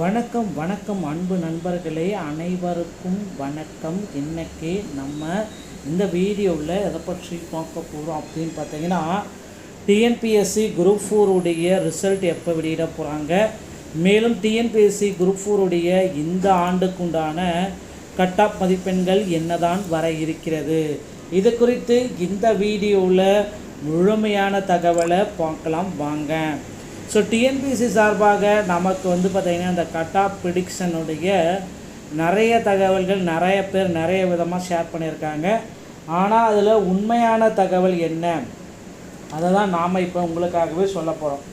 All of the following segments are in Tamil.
வணக்கம் வணக்கம் அன்பு நண்பர்களே, அனைவருக்கும் வணக்கம். இன்றைக்கி நம்ம இந்த வீடியோவில் எதை பற்றி பார்க்க போகிறோம் அப்படின்னு பார்த்தீங்கன்னா, டிஎன்பிஎஸ்சி குரூப் 4 உடைய ரிசல்ட் எப்போ வெளியிட போகிறாங்க, மேலும் டிஎன்பிஎஸ்சி குரூப் 4 உடைய இந்த ஆண்டுக்குண்டான கட் ஆஃப் மதிப்பெண்கள் என்னதான் வர இருக்கிறது, இது குறித்து இந்த வீடியோவில் முழுமையான தகவலை பார்க்கலாம் வாங்க. ஸோ டிஎன்பிஎஸ்சி சார்பாக நமக்கு பார்த்திங்கன்னா இந்த கட் ஆஃப் ப்ரிடிக்ஷனுடைய நிறைய தகவல்கள் நிறைய பேர் நிறைய விதமாக ஷேர் பண்ணியிருக்காங்க. ஆனால் அதில் உண்மையான தகவல் என்ன, அதை தான் நாம் இப்போ உங்களுக்காகவே சொல்ல போகிறோம்.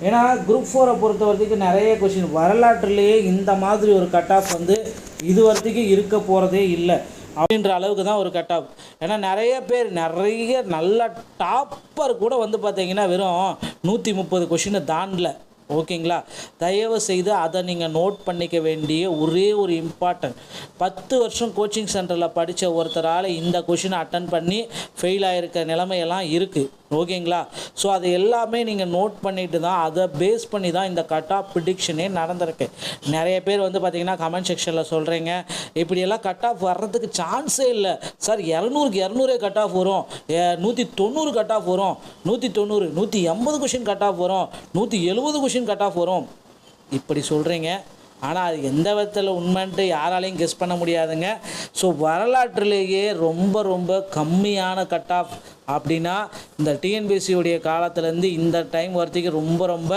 ஏன்னா குரூப் 4 பொறுத்த வரைக்கும் நிறைய கொஷின் வரலாற்றுலேயே இந்த மாதிரி ஒரு கட் ஆஃப் இது வரைக்கும் இருக்க போகிறதே இல்லை அப்படின்ற அளவுக்கு தான் ஒரு கட் ஆஃப். ஏன்னா நிறைய பேர் நிறைய நல்ல டாப்பர் கூட பார்த்திங்கன்னா வெறும் 130 கொஷினை தாண்டல. ஓகேங்களா, தயவு செய்து அதை நீங்கள் நோட் பண்ணிக்க வேண்டிய ஒரே ஒரு இம்பார்ட்டன்ட், 10 வருஷம் கோச்சிங் சென்டரில் படித்த ஒருத்தரால் இந்த கொஷினை அட்டன் பண்ணி ஃபெயில் ஆகிருக்க நிலைமையெல்லாம் இருக்குது. ஓகேங்களா, ஸோ அது எல்லாமே நீங்கள் நோட் பண்ணிட்டு தான் அதை பேஸ் பண்ணி தான் இந்த கட் ஆஃப் ப்ரிடிக்ஷனே நடந்திருக்கு. நிறைய பேர் பார்த்திங்கன்னா கமெண்ட் செக்ஷனில் சொல்கிறீங்க, இப்படியெல்லாம் கட் ஆஃப் வர்றதுக்கு சான்ஸே இல்லை சார், 200க்கு 200 கட் ஆஃப் வரும், 190 கட் ஆஃப் வரும், 190 180 கொஷின் கட் ஆஃப் வரும், 170 கொஷின் கட் ஆஃப் வரும் இப்படி சொல்கிறீங்க. ஆனால் அது எந்த விதத்தில் உண்மைன்ட்டு யாராலையும் கெஸ் பண்ண முடியாதுங்க. ஸோ வரலாற்றிலேயே ரொம்ப ரொம்ப கம்மியான கட் ஆஃப் அப்படின்னா இந்த டிஎன்பிஎஸ்சியுடைய காலத்துலேருந்து இந்த டைம் வரத்துக்கு ரொம்ப ரொம்ப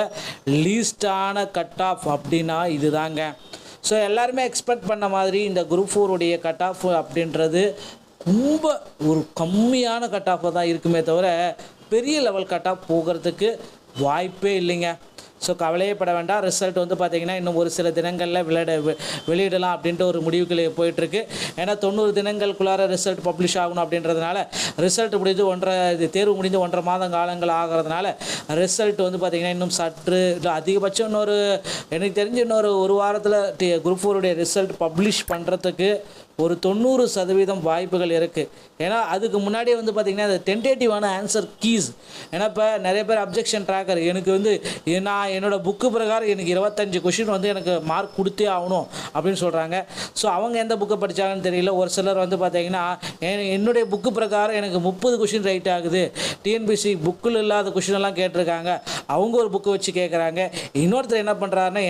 லீஸ்டான கட் ஆஃப் அப்படின்னா இது தாங்க. ஸோ எல்லாருமே எக்ஸ்பெக்ட் பண்ண மாதிரி இந்த குரூப் 4 உடைய கட் ஆஃப் அப்படின்றது ரொம்ப ஒரு கம்மியான கட் ஆஃபாக தான் இருக்குமே தவிர பெரிய லெவல் கட் ஆஃப் போகிறதுக்கு வாய்ப்பே இல்லைங்க. ஸோ கவலையே பட வேண்டாம். ரிசல்ட் பார்த்திங்கன்னா இன்னும் ஒரு சில தினங்களில் வெளியிடலாம் அப்படின்ட்டு ஒரு முடிவுகள் போயிட்டுருக்கு. ஏன்னா 90 தினங்களுக்குள்ளார ரிசல்ட் பப்ளிஷ் ஆகணும் அப்படின்றதுனால, ரிசல்ட் முடிஞ்சு தேர்வு முடிஞ்சு 1.5 மாதம் காலங்கள் ஆகிறதுனால ரிசல்ட் பார்த்திங்கன்னா இன்னும் சற்று அதிகபட்சம் எனக்கு தெரிஞ்சு ஒரு வாரத்தில் குரூப் 4 உடைய ரிசல்ட் பப்ளிஷ் பண்ணுறதுக்கு ஒரு 90% வாய்ப்புகள் இருக்குது. ஏன்னா அதுக்கு முன்னாடியே பார்த்திங்கன்னா அது டென்டேட்டிவான ஆன்சர் கீஸ். ஏன்னா இப்போ நிறைய பேர் அப்ஜெக்ஷன் ட்ராக்கர் எனக்கு நான் என்னோடய புக்கு பிரகாரம் எனக்கு 25 கொஷின் எனக்கு மார்க் கொடுத்தே ஆகணும் அப்படின்னு சொல்கிறாங்க. ஸோ அவங்க எந்த புக்கை படித்தாங்கன்னு தெரியல. ஒரு சிலர் பார்த்திங்கன்னா என்னுடைய புக்கு பிரகாரம் எனக்கு 30 கொஷின் ரைட் ஆகுது, டிஎன்பிஎஸ்சி புக்கில் இல்லாத கொஷினெல்லாம் கேட்டிருக்காங்க, அவங்க ஒரு புக்கு வச்சு கேட்குறாங்க. இன்னொருத்தர் என்ன பண்ணுறாருன்னா,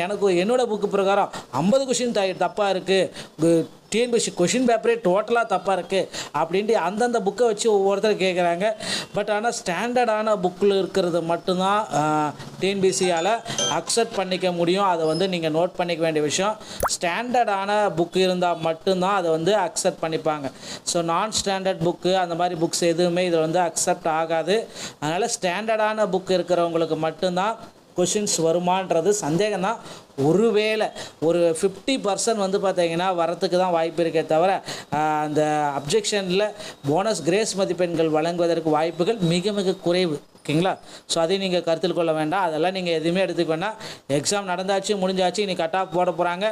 என்னோடய புக்கு பிரகாரம் 50 கொஷின் தப்பாக இருக்குது, டிஎன்பிஎஸ்சி கொஷின் பேப்பரே டோட்டலாக தப்பாக இருக்குது அப்படின்ட்டு அந்தந்த புக்கை வச்சு ஒவ்வொருத்தர் கேட்குறாங்க. பட் ஆனால் ஸ்டாண்டர்டான புக்கில் இருக்கிறது மட்டும்தான் டிஎன்பிஎஸ்சியால் அக்செப்ட் பண்ணிக்க முடியும். அதை நீங்கள் நோட் பண்ணிக்க வேண்டிய விஷயம். ஸ்டாண்டர்டான புக்கு இருந்தால் மட்டும்தான் அதை அக்செப்ட் பண்ணிப்பாங்க. ஸோ நான் ஸ்டாண்டர்ட் புக்கு அந்த மாதிரி புக்ஸ் எதுவுமே இதில் அக்செப்ட் ஆகாது. அதனால் ஸ்டாண்டர்டான புக்கு இருக்கிறவங்களுக்கு மட்டும்தான் கொஷின்ஸ் வருமானது சந்தேகம் தான். ஒருவேளை ஒரு 50% பார்த்திங்கன்னா வரத்துக்கு தான் வாய்ப்பு இருக்கே தவிர அந்த அப்ஜெக்ஷனில் போனஸ் கிரேஸ் மதிப்பெண்கள் வழங்குவதற்கு வாய்ப்புகள் மிக மிக குறைவு. ஓகேங்களா, ஸோ அதையும் நீங்கள் கருத்தில் கொள்ள வேண்டாம். அதெல்லாம் நீங்கள் எதுவுமே எடுத்துக்க வேண்டாம். எக்ஸாம் நடந்தாச்சு முடிஞ்சாச்சு, இன்றைக்கி கட் ஆஃப் போட போகிறாங்க,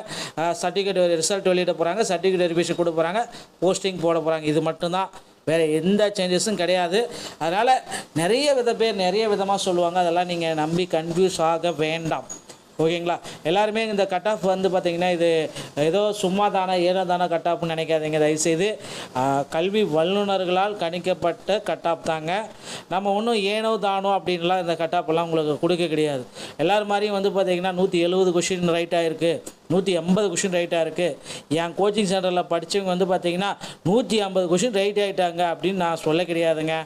சர்டிஃபிகேட் ரிசல்ட் வெளியிட போகிறாங்க, சர்டிஃபிகேட் வெரிஃபிகேஷன் கொடுக்க போகிறாங்க, போஸ்டிங் போட போகிறாங்க. இது மட்டும்தான், வேறு எந்த சேஞ்சஸும் கிடையாது. அதனால் நிறைய விதமாக சொல்லுவாங்க, அதெல்லாம் நீங்கள் நம்பி கன்ஃபியூஸ் ஆக வேண்டாம். ஓகேங்களா, எல்லாருமே இந்த கட் ஆஃப் பார்த்திங்கன்னா இது ஏதோ சும்மா தானே ஏனோ தானே கட் ஆஃப்னு நினைக்காதீங்க தயவுசெய்து. கல்வி வல்லுநர்களால் கணிக்கப்பட்ட கட் ஆஃப் தாங்க. நம்ம ஒன்றும் ஏனோ தானோ அப்படின்லாம் இந்த கட் ஆஃப்லாம் உங்களுக்கு கொடுக்க கிடையாது. எல்லோரும் மாதிரியும் பார்த்திங்கன்னா 170 கொஷின் ரைட் ஆகிருக்கு, 180 கொஷின் ரைட்டாக இருக்குது. என் கோச்சிங் சென்டரில் படித்தவங்க பார்த்திங்கன்னா 150 கொஷின் ரைட் ஆகிட்டாங்க அப்படின்னு நான் சொல்ல கிடையாதுங்க.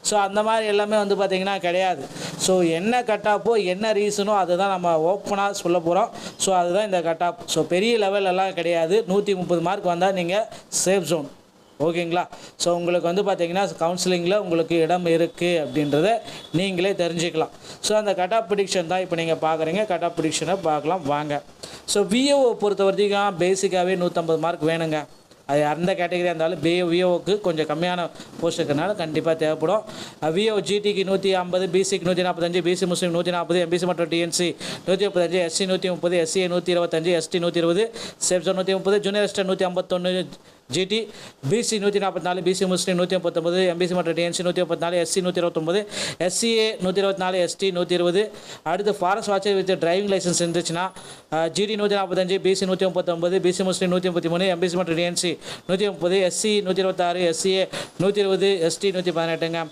ஸோ அந்த மாதிரி எல்லாமே பார்த்திங்கன்னா கிடையாது. ஸோ என்ன கட் ஆஃபோ என்ன ரீசனோ அதை தான் நம்ம ஓப்பனாக சொல்ல போகிறோம். ஸோ அதுதான் இந்த கட் ஆஃப். ஸோ பெரிய லெவலெல்லாம் கிடையாது. 130 மார்க் வந்தால் நீங்கள் சேஃப் ஜோன். ஓகேங்களா, ஸோ உங்களுக்கு பார்த்திங்கன்னா கவுன்சிலிங்கில் உங்களுக்கு இடம் இருக்குது அப்படின்றத நீங்களே தெரிஞ்சுக்கலாம். ஸோ அந்த கட் ஆஃப் ப்ரிடிக்ஷன் தான் இப்போ நீங்கள் பார்க்குறீங்க. கட் ஆஃப் ப்ரிடிக்ஷனை பார்க்கலாம் வாங்க. ஸோ விஓ பொறுத்த வரைக்கும் பேசிக்காகவே 150 மார்க் வேணுங்க. அது அந்த கேட்டகரியாக இருந்தாலும் விஓவுக்கு கொஞ்சம் கம்மியான போஸ்ட் இருக்கிறனால கண்டிப்பாக தேவைப்படும். விஓ ஜிடிக்கு 150, பிசிக்கு 145, பிசி முஸ்லீம் 140, எம்பிசி மற்றும் DNC 135, SC 130, SCA 125, ST 120, safe zone 130, junior assistant 151, GT BC 144, BC முஸ்லீம் 139, எம்பிசி மற்றும் டிஎன்சி 134, எஸ்சி 129, எஸ்சிஏ 124, எஸ்டி 120. அடுத்து forest watcher with driving licence இருந்துச்சுன்னா ஜிடி 145, பிசி 139, பிசி முஸ்லீம் 133, எம்பிசி மற்றும் டிஎன்சி 130, எஸ்சி 126, எஸ்சிஏ 120, எஸ்டி 118ங்க.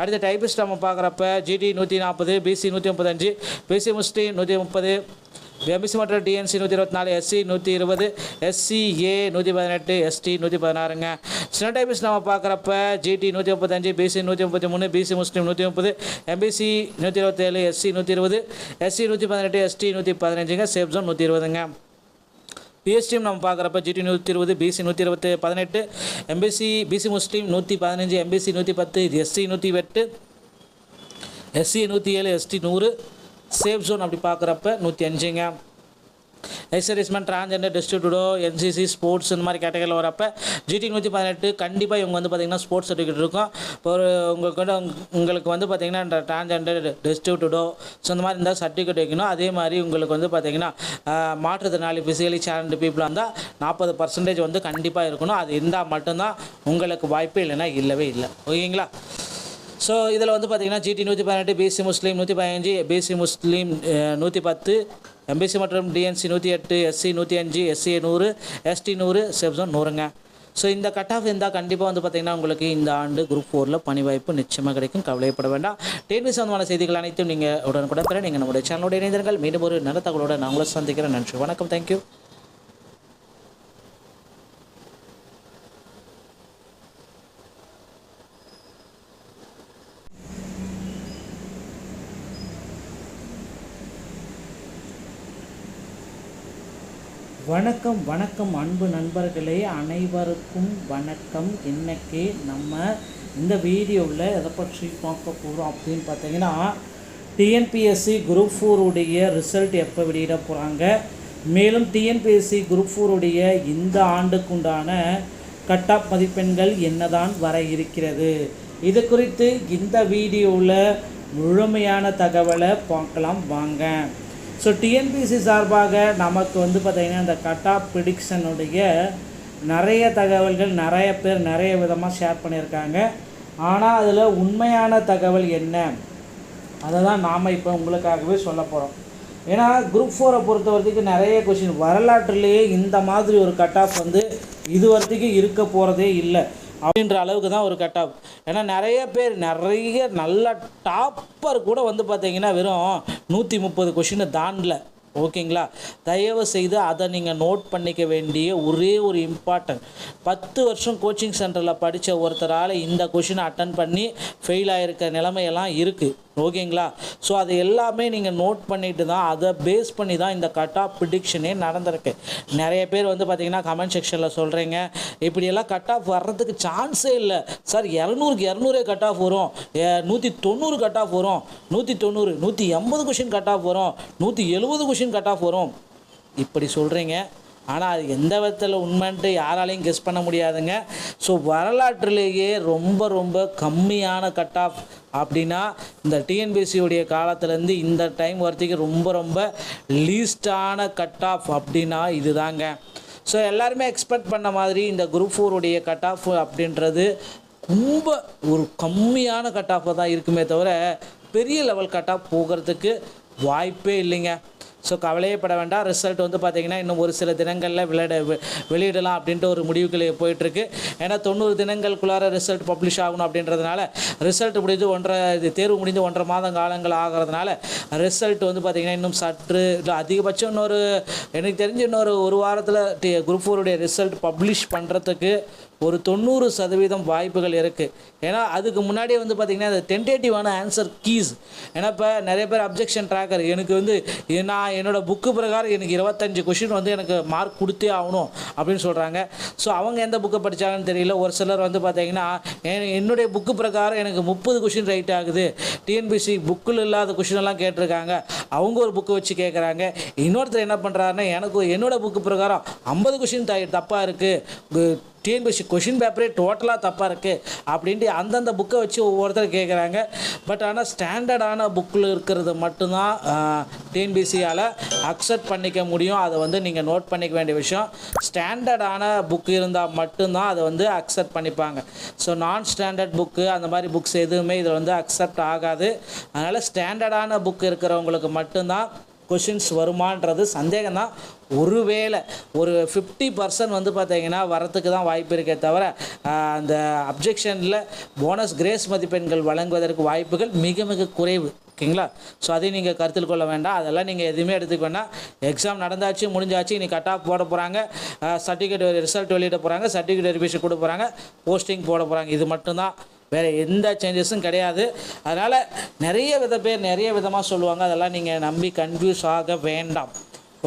அடுத்த டைபிஸ்ட் நம்ம பார்க்குறப்ப ஜிடி 140, பிசி 135, பிசி முஸ்லீம் 130, எம்பிசி மற்றும் டிஎன்சி 124, எஸ்சி 120, எஸ்சிஏ 118, எஸ்டி 116ங்க. சின்ன டைபிஸ்ட் நம்ம பார்க்குறப்ப ஜிடி 135, பிசி 133, பிசி முஸ்லீம் 130, எம்பிசி 127, எஸ்சி 120, எஸ்சி 118, எஸ்டி 115ங்க. சேஃப் ஜோன் 120ங்க. பிஎஸ்டியும் நம்ம பார்க்குறப்ப ஜிடி 120, பிசி 118, எம்பிசி பிசி முஸ்லீம் 115, MBC 110, SC 108, SC 107, ST 100. Safe zone அப்படி பார்க்குறப்ப 105ங்க. எக்ஸர்வீஸ்மேன், டிரான்ஜெண்டர், டிஸ்ட்ரிபியூட்டோ, என்சிசி, ஸ்போர்ட்ஸ் இந்த மாதிரி கேட்டகரியில் வரப்போ ஜிடி 118 கண்டிப்பாக இவங்க வந்து பார்த்திங்கன்னா ஸ்போர்ட்ஸ் சர்டிஃபிகேட் இருக்கும். ஒரு உங்களுக்கு வந்து பார்த்திங்கன்னா இந்த டிரான்ஜெண்டர், டிஸ்ட்ரிபியூட்டோ ஸோ இந்த மாதிரி இருந்தால் சர்டிஃபிகேட் வைக்கணும். அதே மாதிரி உங்களுக்கு வந்து பார்த்திங்கன்னா மாற்றுத்திறனாளி ஃபிசிக்கலி சேலஞ்சு பீப்புளாக இருந்தால் 40% வந்து கண்டிப்பாக இருக்கணும். அது இருந்தால் மட்டும்தான் உங்களுக்கு வாய்ப்பு, இல்லைன்னா இல்லவே இல்லை. ஓகேங்களா? ஸோ இதில் வந்து பார்த்திங்கன்னா ஜிடி 118, பிசி முஸ்லீம் 115, பிசி முஸ்லீம் 110, எம்பிசி மற்றும் DNC 108, SC 105, SC 100, ST 100, safe zone 100ங்க. ஸோ இந்த கட் ஆஃப் இருந்தால் கண்டிப்பாக வந்து பார்த்திங்கன்னா உங்களுக்கு இந்த ஆண்டு குரூப் 4ல் பணி வாய்ப்பு நிச்சயமாக கிடைக்கும். கவலைப்பட வேண்டாம். டிஎன்பிஎஸ்சி சம்பந்தமான செய்திகள் அனைத்தும் நீங்கள் உடனுக்குடன் பெற நீங்கள் நம்முடைய சேனலோட இணைந்தீர்கள். மீண்டும் ஒரு நல்ல தகவலோடு நான் உங்களை சந்திக்கிறேன். நன்றி, வணக்கம், தேங்க்யூ. வணக்கம் வணக்கம் அன்பு நண்பர்களே, அனைவருக்கும் வணக்கம். இன்றைக்கி நம்ம இந்த வீடியோவில் எதை பற்றி பார்க்க போகிறோம் அப்படின்னு பார்த்தீங்கன்னா, டிஎன்பிஎஸ்சி குரூப் 4உடைய ரிசல்ட் எப்போ வெளியிட போகிறாங்க, மேலும் டிஎன்பிஎஸ்சி குரூப் 4உடைய இந்த ஆண்டுக்குண்டான கட் ஆஃப் மதிப்பெண்கள் என்னதான் வர இருக்கிறது, இது குறித்து இந்த வீடியோவில் முழுமையான தகவலை பார்க்கலாம் வாங்க. ஸோ டிஎன்பிஎஸ்சி சார்பாக நமக்கு வந்து பார்த்திங்கன்னா இந்த கட் ஆஃப் ப்ரிடிக்ஷனுடைய நிறைய தகவல்கள் நிறைய பேர் நிறைய விதமாக ஷேர் பண்ணியிருக்காங்க. ஆனால் அதில் உண்மையான தகவல் என்ன, அதை தான் நாம் இப்போ உங்களுக்காகவே சொல்ல போகிறோம். ஏன்னா குரூப் 4 பொறுத்த வரைக்கும் நிறைய கொஷின் வரலாற்றுலேயே இந்த மாதிரி ஒரு கட் ஆஃப் வந்து இது வரைக்கும் இருக்க போகிறதே இல்லை அப்படின்ற அளவுக்கு தான் ஒரு கட் ஆஃப். ஏன்னா நிறைய பேர் நிறைய நல்ல டாப்பர் கூட வந்து பார்த்திங்கன்னா வெறும் 130 கொஷினை தாண்டல. ஓகேங்களா? தயவு செய்து அதை நீங்கள் நோட் பண்ணிக்க வேண்டிய ஒரே ஒரு இம்பார்ட்டன்ட், 10 வருஷம் கோச்சிங் சென்டரில் படித்த ஒருத்தரால் இந்த கொஷினை அட்டன் பண்ணி ஃபெயில் ஆகிருக்க நிலைமையெல்லாம் இருக்குது. ஓகேங்களா? ஸோ அது எல்லாமே நீங்கள் நோட் பண்ணிட்டு தான், அதை பேஸ் பண்ணி தான் இந்த கட் ஆஃப் ப்ரிடிக்ஷனே நடந்திருக்கு. நிறைய பேர் வந்து பார்த்திங்கன்னா கமெண்ட் செக்ஷனில் சொல்கிறீங்க, இப்படியெல்லாம் கட் ஆஃப் வர்றதுக்கு சான்ஸே இல்லை சார், 200க்கு 200 கட் ஆஃப் வரும், 190 கட் ஆஃப் வரும், 190 180 கொஷின் கட் ஆஃப் வரும், 170 கொஷின் கட் ஆஃப் வரும், இப்படி சொல்கிறீங்க. ஆனால் அது எந்த விதத்தில் உண்மைன்ட்டு யாராலையும் கெஸ் பண்ண முடியாதுங்க. ஸோ வரலாற்றிலேயே ரொம்ப ரொம்ப கம்மியான கட் ஆஃப் அப்படின்னா இந்த டிஎன்பிஎஸ்சியுடைய காலத்துலேருந்து இந்த டைம் வரைக்கும் ரொம்ப ரொம்ப லீஸ்டான கட் ஆஃப் அப்படின்னா இது தாங்க. ஸோ எல்லாருமே எக்ஸ்பெக்ட் பண்ண மாதிரி இந்த குரூப் 4உடைய கட் ஆஃப் அப்படின்றது ரொம்ப ஒரு கம்மியான கட் ஆஃபாக தான் இருக்குமே தவிர பெரிய லெவல் கட் ஆஃப் போகிறதுக்கு வாய்ப்பே இல்லைங்க. ஸோ கவலையப்பட வேண்டாம். ரிசல்ட் வந்து பார்த்திங்கன்னா இன்னும் ஒரு சில தினங்களில் வெளியிடலாம் அப்படின்ட்டு ஒரு முடிவுகள் போயிட்டுருக்கு. ஏன்னா 90 தினங்களுக்குள்ளார ரிசல்ட் பப்ளிஷ் ஆகணும் அப்படின்றதுனால, ரிசல்ட் முடிஞ்சு தேர்வு முடிஞ்சு 1.5 மாதம் காலங்கள் ஆகிறதுனால ரிசல்ட் வந்து பார்த்திங்கன்னா இன்னும் சற்று அதிகபட்சம் எனக்கு தெரிஞ்சு ஒரு வாரத்தில் குரூப் 4உடைய ரிசல்ட் பப்ளிஷ் பண்ணுறதுக்கு ஒரு 90% வாய்ப்புகள் இருக்குது. ஏன்னா அதுக்கு முன்னாடியே வந்து பார்த்திங்கன்னா அது டென்டேட்டிவான ஆன்சர் கீஸ். ஏன்னா இப்போ நிறைய பேர் அப்ஜெக்ஷன் ட்ராக்கர், எனக்கு வந்து நான் என்னோடய புக்கு பிரகாரம் எனக்கு 25 கொஷின் வந்து எனக்கு மார்க் கொடுத்தே ஆகணும் அப்படின்னு சொல்கிறாங்க. ஸோ அவங்க எந்த புக்கை படித்தாங்கன்னு தெரியல. ஒரு சிலர் வந்து பார்த்திங்கன்னா என்னுடைய புக்கு பிரகாரம் எனக்கு 30 கொஷின் ரைட் ஆகுது, டிஎன்பிஎஸ்சி புக்கில் இல்லாத கொஷினெல்லாம் கேட்டிருக்காங்க, அவங்க ஒரு புக்கு வச்சு கேட்குறாங்க. இன்னொருத்தர் என்ன பண்ணுறாருன்னா எனக்கு என்னோடய புக்கு பிரகாரம் 50 கொஷின் தப்பாக இருக்குது, டிஎன்பிஎஸ்சி கொஷின் பேப்பரே டோட்டலாக தப்பாக இருக்குது அப்படின்ட்டு அந்தந்த புக்கை வச்சு ஒவ்வொருத்தர் கேட்குறாங்க. பட் ஆனால் ஸ்டாண்டர்டான புக்கில் இருக்கிறது மட்டும்தான் டிஎன்பிஎஸ்சியால் அக்செப்ட் பண்ணிக்க முடியும். அதை வந்து நீங்கள் நோட் பண்ணிக்க வேண்டிய விஷயம். ஸ்டாண்டர்டான புக்கு இருந்தால் மட்டும்தான் அதை வந்து அக்செப்ட் பண்ணிப்பாங்க. ஸோ நான் ஸ்டாண்டர்ட் புக்கு அந்த மாதிரி புக்ஸ் எதுவுமே இதில் வந்து அக்செப்ட் ஆகாது. அதனால் ஸ்டாண்டர்டான புக்கு இருக்கிறவங்களுக்கு மட்டும்தான் கொஷின்ஸ் வருமானது சந்தேகம் தான். ஒருவேளை ஒரு 50% வந்து பார்த்திங்கன்னா வரத்துக்கு தான் வாய்ப்பு இருக்கே தவிர அந்த அப்ஜெக்ஷனில் போனஸ் கிரேஸ் மதிப்பெண்கள் வழங்குவதற்கு வாய்ப்புகள் மிக மிக குறைவு. ஓகேங்களா? ஸோ அதையும் நீங்கள் கருத்தில் கொள்ள வேண்டாம். அதெல்லாம் நீங்கள் எதுவுமே எடுத்துக்க வேண்டாம். எக்ஸாம் நடந்தாச்சு, முடிஞ்சாச்சு. இன்றைக்கி கட் ஆஃப் போட போகிறாங்க, சர்டிஃபிகேட் ரிசல்ட் வெளியிட போகிறாங்க, சர்டிஃபிகேட் வெரிஃபிகேஷன் கொடுக்க போகிறாங்க, போஸ்டிங் போட போகிறாங்க. இது மட்டும்தான், வேறு எந்த சேஞ்சஸும் கிடையாது. அதனால் நிறைய விதமாக சொல்லுவாங்க. அதெல்லாம் நீங்கள் நம்பி கன்ஃபியூஸ் ஆக வேண்டாம்.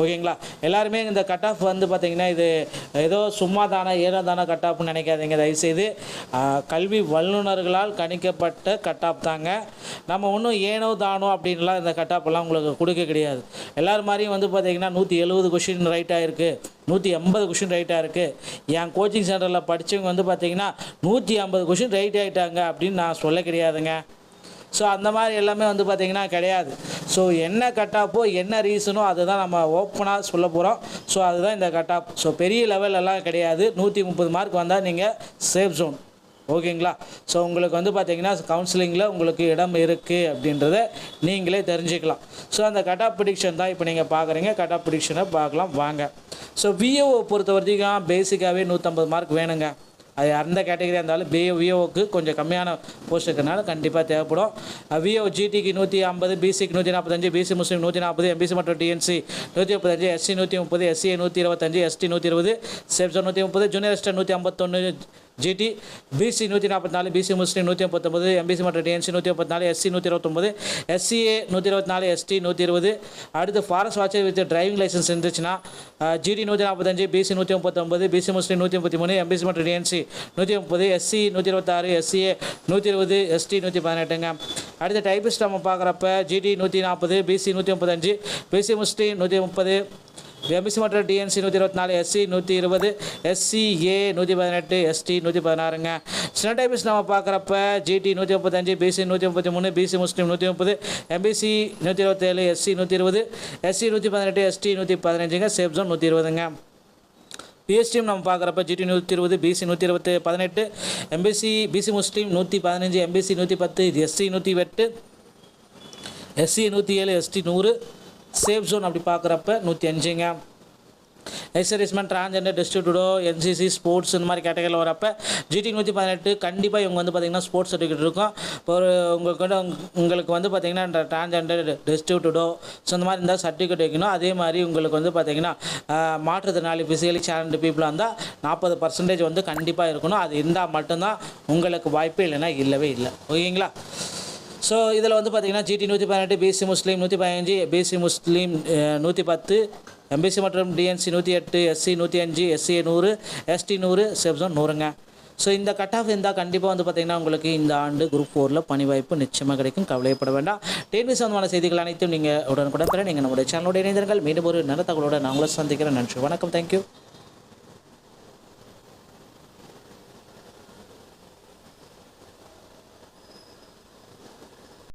ஓகேங்களா? எல்லாருமே இந்த கட் ஆஃப் வந்து பார்த்திங்கன்னா இது ஏதோ சும்மா தானே ஏனோ தானே கட் ஆஃப்னு நினைக்காதீங்க தயவுசெய்து. கல்வி வல்லுநர்களால் கணிக்கப்பட்ட கட் ஆஃப் தாங்க. நம்ம ஒன்றும் ஏனோ தானோ அப்படின்லாம் இந்த கட் ஆஃப்லாம் உங்களுக்கு கொடுக்க கிடையாது. எல்லோரும் மாதிரியும் வந்து பார்த்திங்கன்னா 170 கொஷின் ரைட்டாக இருக்குது, 180 கொஷின் ரைட்டாக இருக்குது. என் கோச்சிங் சென்டரில் படித்தவங்க வந்து பார்த்திங்கன்னா 150 கொஷின் ரைட் ஆகிட்டாங்க அப்படின்னு நான் சொல்ல கிடையாதுங்க. ஸோ அந்த மாதிரி எல்லாமே வந்து பார்த்திங்கன்னா கிடையாது. ஸோ என்ன கட் ஆஃபோ என்ன ரீசனோ அதுதான் நம்ம ஓப்பனாக சொல்ல போகிறோம். ஸோ அதுதான் இந்த கட் ஆஃப். ஸோ பெரிய லெவலெல்லாம் கிடையாது. 130 மார்க் வந்தால் நீங்கள் சேஃப் ஜோன். ஓகேங்களா? ஸோ உங்களுக்கு வந்து பார்த்திங்கன்னா கவுன்சிலிங்கில் உங்களுக்கு இடம் இருக்குது அப்படின்றத நீங்களே தெரிஞ்சுக்கலாம். ஸோ அந்த கட் ஆஃப் ப்ரிடிக்ஷன் தான் இப்போ நீங்கள் பார்க்குறீங்க. கட் ஆஃப் ப்ரிடிக்ஷனை பார்க்கலாம் வாங்க. ஸோ விஓ பொறுத்த வரைக்கும் பேசிக்காகவே 150 மார்க் வேணுங்க. அது அந்த கேட்டகரியாக இருந்தாலும் விஓவுக்கு கொஞ்சம் கம்மியான போஸ்ட் இருக்கிறனால கண்டிப்பாக தேவைப்படும். விஓ ஜிடிக்கு 150, பிசிக்கு 145, பிசி முஸ்லீம் 140, எம்பிசி மற்றும் DNC 135, SC 130, SCA 125, ST 120, safe zone 130, junior assistant 151, GT BC 144, BC முஸ்லீம் 139, எம்பிசி மற்றும் டிஎன்சி 134, எஸ்சி 129, எஸ்சிஏ 124, எஸ்டி 120. அடுத்து forest watcher with driving licence இருந்துச்சுன்னா ஜிடி 145, பிசி 139, பிசி முஸ்லீம் 133, எம்பிசி மற்றும் டிஎன்சி 130, எஸ்சி 126, எஸ்சிஏ 120, எஸ்டி 118ங்க. அடுத்த டைபிஸ்ட் நம்ம பார்க்குறப்ப ஜிடி 140, பிசி 135, பிசி முஸ்லீம் 130, எம்பிசி மற்றும் டிஎன்சி 124, எஸ்சி 120, எஸ்சிஏ 118, எஸ்டி 116ங்க. சின்ன டைபிஸ்ட் நம்ம பார்க்குறப்ப ஜிடி 135, பிசி 133, பிசி முஸ்லீம் 130, எம்பிசி 127, எஸ்சி 120, எஸ்சி 118, எஸ்டி 115ங்க. சேஃப் ஜோன் 120ங்க. பிஎஸ்டியும் நம்ம பார்க்குறப்ப ஜிடி 120, பிசி 118, எம்பிசி பிசி முஸ்லீம் 115, MBC 110, SC 108, SC 107, ST 100. Safe zone அப்படி பார்க்குறப்ப 105ங்க. எக்ஸர்வீஸ்மேன், டிரான்ஜெண்டர், டிஸ்ட்ரிபியூட்டோ, என்சிசி, ஸ்போர்ட்ஸ் இந்த மாதிரி கேட்டகரியில் வரப்போ ஜிடி 118 கண்டிப்பாக இவங்க வந்து பார்த்திங்கன்னா ஸ்போர்ட்ஸ் சர்டிஃபிகேட் இருக்கும். இப்போ ஒரு உங்களுக்கு வந்து பார்த்திங்கன்னா இந்த டிரான்ஜெண்டர், டிஸ்ட்ரிபியூட்டோ ஸோ இந்த மாதிரி இருந்தால் சர்டிஃபிகேட் வைக்கணும். அதே மாதிரி உங்களுக்கு வந்து பார்த்திங்கன்னா மாற்றுத்திறனாளி ஃபிசிக்கலி சேலஞ்சு பீப்புளாக இருந்தால் 40% வந்து கண்டிப்பாக இருக்கணும். அது இருந்தால் மட்டும்தான் உங்களுக்கு வாய்ப்பு, இல்லைன்னா இல்லவே இல்லை. ஓகேங்களா? ஸோ இதில் வந்து பார்த்திங்கன்னா ஜிடி 118, பிசி முஸ்லீம் 115, பிசி முஸ்லீம் 110, எம்பிசி மற்றும் DNC 108, SC 105, SC 100, ST 100, safe zone 100ங்க. ஸோ இந்த கட் ஆஃப் இருந்தால் கண்டிப்பாக வந்து பார்த்திங்கன்னா உங்களுக்கு இந்த ஆண்டு குரூப் 4 பணி வாய்ப்பு நிச்சயமாக கிடைக்கும். கவலைப்பட வேண்டாம். டிஎன்பிஎஸ்சி சம்பந்தமான செய்திகள் அனைத்தும் நீங்கள் உடனுக்குடன் பெற நீங்கள் நம்முடைய சேனலோட இணைந்தீர்கள். மீண்டும் ஒரு நல்ல தகவலோடு நான் உங்களை சந்திக்கிறேன். நன்றி, வணக்கம், தேங்க்யூ.